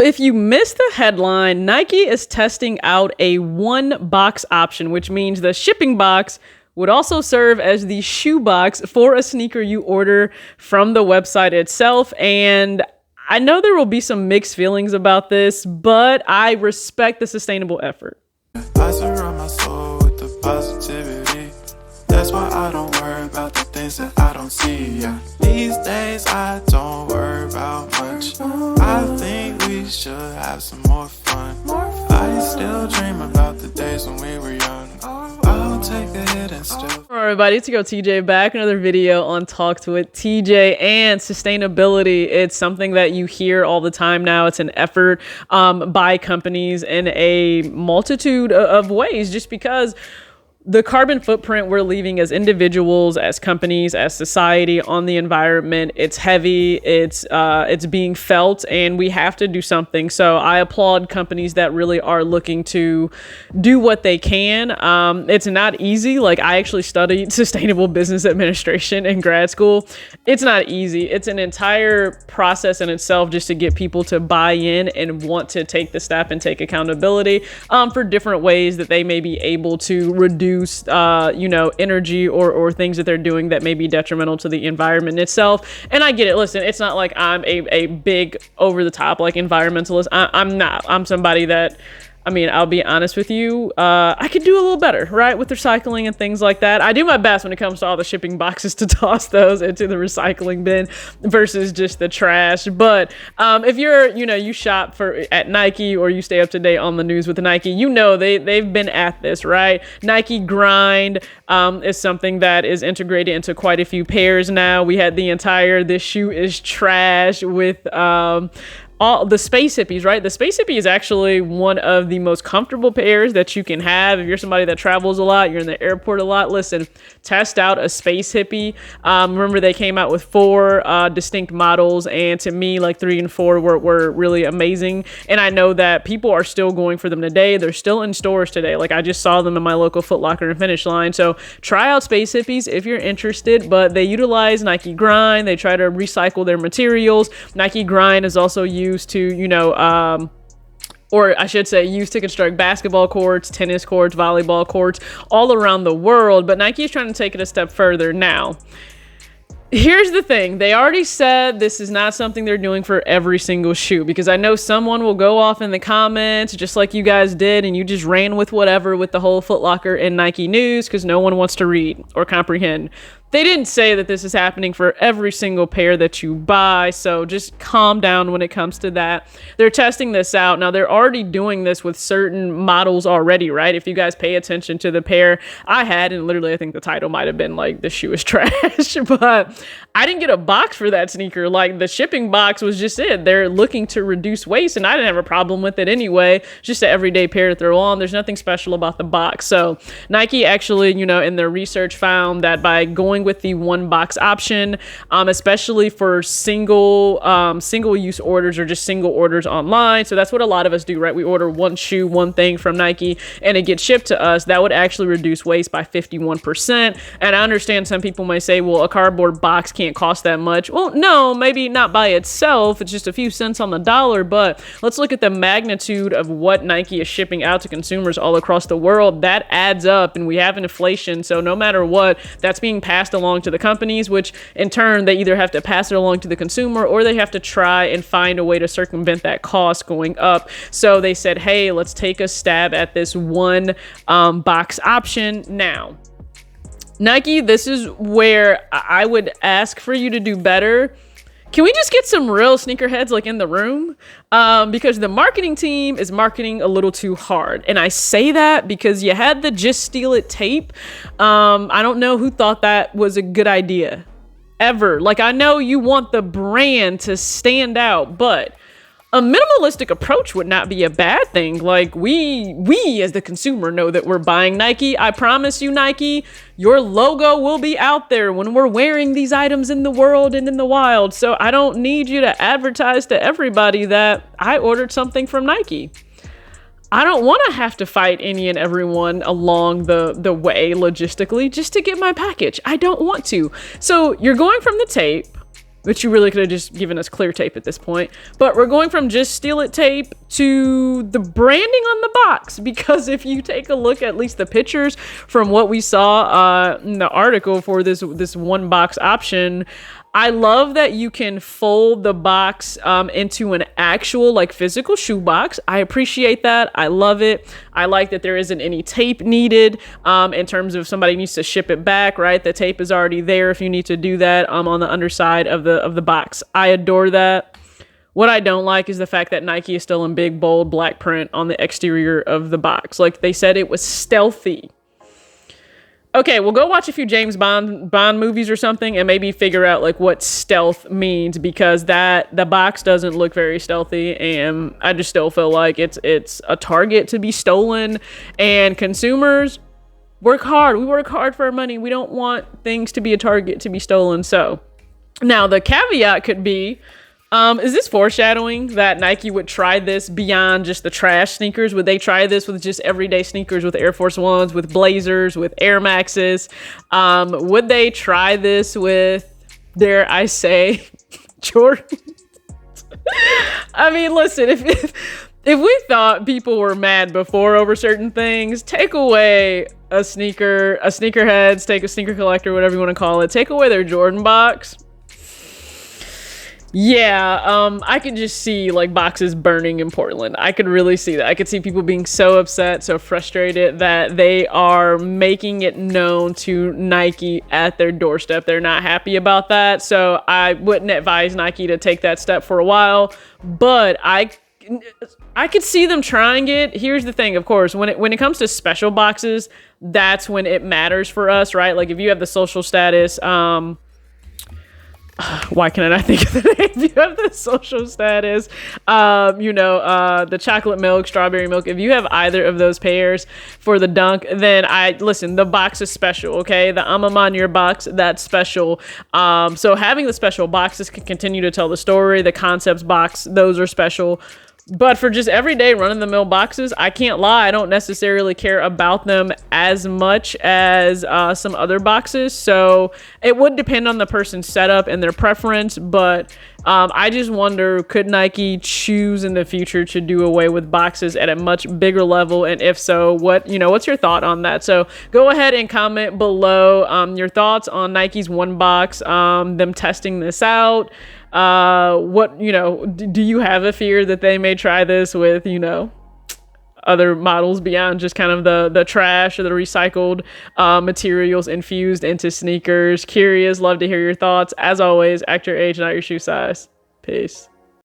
If you missed the headline, Nike is testing out a one box option, which means the shipping box would also serve as the shoe box for a sneaker you order from the website itself. And I know there will be some mixed feelings about this, but I respect the sustainable effort. I surround my soul with the positivity. That's why I don't worry about the things that I don't see. Yeah. These days I don't worry about much. I think we should have some more fun. I still dream about the days when we were young. I'll take a hit and still. All right, everybody, it's your girl TJ back. Another video on Talks with TJ and sustainability. It's something that you hear all the time now. It's an effort by companies in a multitude of ways, just because the carbon footprint we're leaving as individuals, as companies, as society on the environment, it's heavy, it's being felt, and we have to do something. So I applaud companies that really are looking to do what they can. It's not easy. Like, I actually studied sustainable business administration in grad school. It's not easy. It's an entire process in itself just to get people to buy in and want to take the step and take accountability for different ways that they may be able to reduce energy or things that they're doing that may be detrimental to the environment itself. And I get it. Listen, it's not like I'm a big over the top like environmentalist. I'm not. I'm somebody that, I mean, I'll be honest with you, I could do a little better, right, with recycling and things like that. I do my best when it comes to all the shipping boxes to toss those into the recycling bin versus just the trash. But if you're, you shop at Nike or you stay up to date on the news with Nike, they've been at this, right? Nike Grind is something that is integrated into quite a few pairs now. We had the entire "this shoe is trash" with all the Space Hippies, right? The Space Hippie is actually one of the most comfortable pairs that you can have. If you're somebody that travels a lot, you're in the airport a lot, listen, test out a Space Hippie. Remember, they came out with 4 distinct models, and to me, like 3 and 4 were really amazing. And I know that people are still going for them today. They're still in stores today. Like, I just saw them in my local Foot Locker and Finish Line. So try out Space Hippies if you're interested, but they utilize Nike Grind. They try to recycle their materials. Nike Grind is also used to, or I should say, used to construct basketball courts, tennis courts, volleyball courts all around the world. But Nike is trying to take it a step further now. Here's the thing. They already said this is not something they're doing for every single shoe, because I know someone will go off in the comments just like you guys did, and you just ran with whatever with the whole Foot Locker and Nike news because no one wants to read or comprehend. They didn't say that this is happening for every single pair that you buy, so just calm down when it comes to that. They're testing this out. Now, they're already doing this with certain models already, right? If you guys pay attention to the pair I had, and literally I think the title might have been like, "The shoe is trash," but I didn't get a box for that sneaker. Like, the shipping box was just it. They're looking to reduce waste, and I didn't have a problem with it anyway. It's just an everyday pair to throw on. There's nothing special about the box. So Nike actually, in their research found that by going with the one box option, especially for single use orders or just single orders online. So that's what a lot of us do, right? We order one shoe, one thing from Nike, and it gets shipped to us. That would actually reduce waste by 51%. And I understand some people may say, well, a cardboard box can't cost that much. Well, no, maybe not by itself. It's just a few cents on the dollar, but let's look at the magnitude of what Nike is shipping out to consumers all across the world. That adds up, and we have an inflation. So no matter what, that's being passed along to the companies, which in turn they either have to pass it along to the consumer or they have to try and find a way to circumvent that cost going up. So they said, hey, let's take a stab at this one box option. Now, Nike, this is where I would ask for you to do better. Can we just get some real sneakerheads like in the room? Because the marketing team is marketing a little too hard. And I say that because you had the Just Steal It tape. I don't know who thought that was a good idea ever. Like, I know you want the brand to stand out, but a minimalistic approach would not be a bad thing. Like, we as the consumer know that we're buying Nike. I promise you, Nike, your logo will be out there when we're wearing these items in the world and in the wild. So I don't need you to advertise to everybody that I ordered something from Nike. I don't want to have to fight any and everyone along the way logistically just to get my package. I don't want to. So you're going from the tape. which you really could have just given us clear tape at this point. But we're going from just steal it tape to the branding on the box, because if you take a look at least the pictures from what we saw in the article for this one box option, I love that you can fold the box into an actual like physical shoe box. I appreciate that. I love it. I like that there isn't any tape needed in terms of if somebody needs to ship it back, right? The tape is already there if you need to do that on the underside of the box. I adore that. What I don't like is the fact that Nike is still in big, bold black print on the exterior of the box. Like they said, it was stealthy. Okay, we'll go watch a few James Bond movies or something and maybe figure out like what stealth means, because the box doesn't look very stealthy, and I just still feel like it's a target to be stolen. And consumers work hard. We work hard for our money. We don't want things to be a target to be stolen. So now the caveat could be, is this foreshadowing that Nike would try this beyond just the trash sneakers? Would they try this with just everyday sneakers, with Air Force Ones, with Blazers, with Air Maxes? Would they try this with, dare I say, Jordan? I mean, listen, if we thought people were mad before over certain things, take away a sneakerheads, take a sneaker collector, whatever you want to call it, take away their Jordan box. Yeah, I could just see like boxes burning in Portland. I could really see that. I could see people being so upset, so frustrated that they are making it known to Nike at their doorstep. They're not happy about that. So I wouldn't advise Nike to take that step for a while, but I could see them trying it. Here's the thing, of course, when it comes to special boxes, that's when it matters for us, right? Like if you have the social status, why can I not think of the name? If you have the social status, the chocolate milk, strawberry milk, if you have either of those pairs for the Dunk, then the box is special, okay? The on your box, that's special. So having the special boxes can continue to tell the story. The concepts box, those are special. But for just everyday run-of-the-mill boxes, I can't lie, I don't necessarily care about them as much as some other boxes. So it would depend on the person's setup and their preference. But I just wonder, could Nike choose in the future to do away with boxes at a much bigger level? And if so, what's your thought on that? So go ahead and comment below your thoughts on Nike's one box, them testing this out. Do you have a fear that they may try this with, other models beyond just kind of the trash or the recycled materials infused into sneakers? Curious, love to hear your thoughts. As always, act your age, not your shoe size. Peace.